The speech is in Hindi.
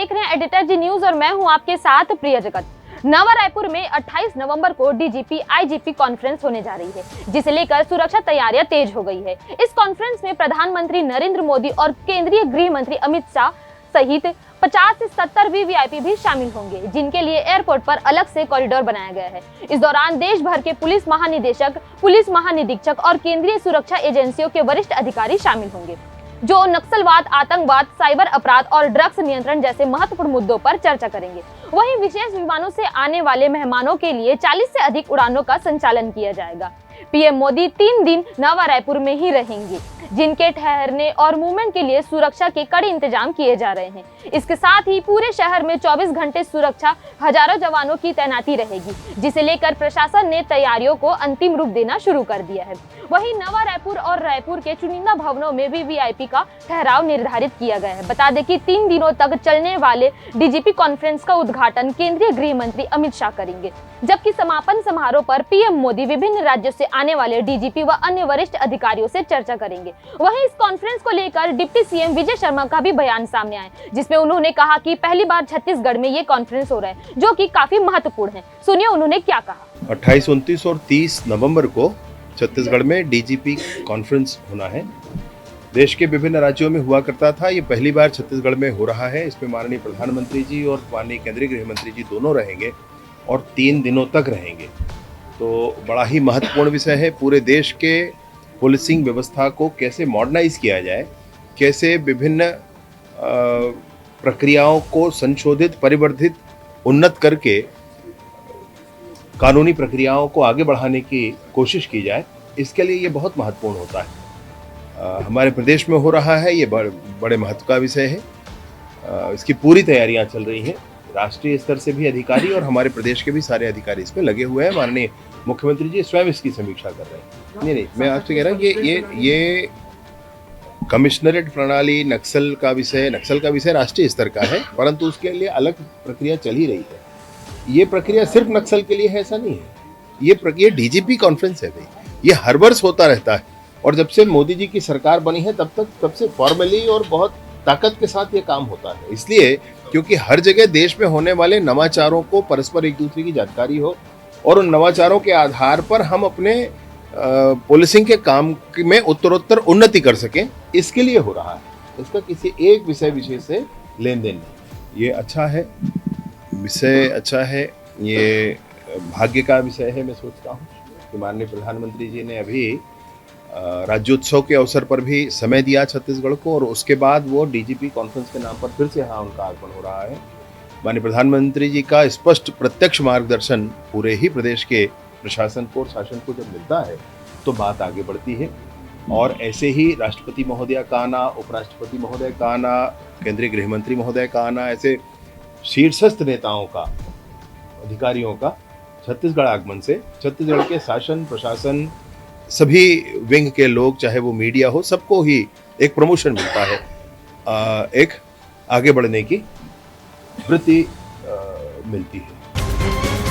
देख रहे हैं एडिटर जी न्यूज और मैं हूं आपके साथ प्रिय जगत। नवा रायपुर में 28 नवंबर को डीजीपी आईजीपी कॉन्फ्रेंस होने जा रही है, जिसे लेकर सुरक्षा तैयारियां तेज हो गई है। इस कॉन्फ्रेंस में प्रधानमंत्री नरेंद्र मोदी और केंद्रीय गृह मंत्री अमित शाह सहित 50 से 70 वीवीआईपी भी शामिल होंगे, जिनके लिए एयरपोर्ट पर अलग से कॉरिडोर बनाया गया है। इस दौरान देश भर के पुलिस महानिदेशक, पुलिस महानिरीक्षक और केंद्रीय सुरक्षा एजेंसियों के वरिष्ठ अधिकारी शामिल होंगे, जो नक्सलवाद, आतंकवाद, साइबर अपराध और ड्रग्स नियंत्रण जैसे महत्वपूर्ण मुद्दों पर चर्चा करेंगे। वहीं विशेष विमानों से आने वाले मेहमानों के लिए 40 से अधिक उड़ानों का संचालन किया जाएगा। पीएम मोदी 3 दिन नवा रायपुर में ही रहेंगे, जिनके ठहरने और मूवमेंट के लिए सुरक्षा के कड़े इंतजाम किए जा रहे हैं। इसके साथ ही पूरे शहर में 24 घंटे सुरक्षा, हजारों जवानों की तैनाती रहेगी, जिसे लेकर प्रशासन ने तैयारियों को अंतिम रूप देना शुरू कर दिया है। वहीं नवा रायपुर और रायपुर के चुनिंदा भवनों में भी वीआईपी का ठहराव निर्धारित किया गया है। बता दें कि 3 दिनों तक चलने वाले डीजीपी कॉन्फ्रेंस का उद्घाटन केंद्रीय गृह मंत्री अमित शाह करेंगे, जबकि समापन समारोह पर पीएम मोदी विभिन्न राज्यों से आने वाले डीजीपी व अन्य वरिष्ठ अधिकारियों से चर्चा करेंगे। वहीं इस कॉन्फ्रेंस को लेकर डिप्टी सीएम विजय शर्मा का भी बयान सामने आया, जिसमें उन्होंने कहा कि पहली बार छत्तीसगढ़ में ये कॉन्फ्रेंस हो रहा है, जो कि काफी महत्वपूर्ण है। सुनिए उन्होंने क्या कहा। 28, 29 और 30 नवंबर को छत्तीसगढ़ में डीजीपी कॉन्फ्रेंस होना है। देश के विभिन्न राज्यों में हुआ करता था, ये पहली बार छत्तीसगढ़ में हो रहा है। इसमें माननीय प्रधानमंत्री जी और माननीय केंद्रीय गृह मंत्री जी दोनों रहेंगे और 3 दिनों तक रहेंगे। तो बड़ा ही महत्वपूर्ण विषय है। पूरे देश के पुलिसिंग व्यवस्था को कैसे मॉडर्नाइज किया जाए, कैसे विभिन्न प्रक्रियाओं को संशोधित, परिवर्धित, उन्नत करके कानूनी प्रक्रियाओं को आगे बढ़ाने की कोशिश की जाए, इसके लिए ये बहुत महत्वपूर्ण होता है। हमारे प्रदेश में हो रहा है, ये बड़े महत्व का विषय है। इसकी पूरी तैयारियां चल रही हैं। राष्ट्रीय स्तर से भी अधिकारी और हमारे प्रदेश के भी सारे अधिकारी इसमें लगे हुए हैं। माननीय मुख्यमंत्री जी स्वयं इसकी समीक्षा कर रहे हैं। नहीं, मैं आपसे कह रहा हूँ कि ये कमिश्नरेट प्रणाली, नक्सल का विषय राष्ट्रीय स्तर का है, परंतु उसके लिए अलग प्रक्रिया चल ही रही है। ये प्रक्रिया सिर्फ नक्सल के लिए है ऐसा नहीं है। ये प्रक्रिया डीजीपी कॉन्फ्रेंस है भाई, ये हर वर्ष होता रहता है। और जब से मोदी जी की सरकार बनी है तब से फॉर्मली और बहुत ताकत के साथ ये काम होता है। इसलिए क्योंकि हर जगह देश में होने वाले नवाचारों को परस्पर एक दूसरे की जानकारी हो और उन नवाचारों के आधार पर हम अपने पुलिसिंग के काम में उत्तरोत्तर उन्नति कर सकें, इसके लिए हो रहा है। इसका किसी एक विषय विशेष से लेन देन नहीं। ये अच्छा है, विषय अच्छा है, ये भाग्य का विषय है। मैं सोचता हूँ कि माननीय प्रधानमंत्री जी ने अभी राज्योत्सव के अवसर पर भी समय दिया छत्तीसगढ़ को, और उसके बाद वो डीजीपी कॉन्फ्रेंस के नाम पर फिर से यहाँ उनका आगमन हो रहा है। माननीय प्रधानमंत्री जी का स्पष्ट प्रत्यक्ष मार्गदर्शन पूरे ही प्रदेश के प्रशासन को और शासन को जब मिलता है तो बात आगे बढ़ती है। और ऐसे ही राष्ट्रपति महोदय का आना, उपराष्ट्रपति महोदय का आना, केंद्रीय गृह मंत्री महोदय का आना, ऐसे शीर्षस्थ नेताओं का, अधिकारियों का छत्तीसगढ़ आगमन से छत्तीसगढ़ के शासन, प्रशासन, सभी विंग के लोग, चाहे वो मीडिया हो, सबको ही एक प्रमोशन मिलता है, एक आगे बढ़ने की वृत्ति मिलती है।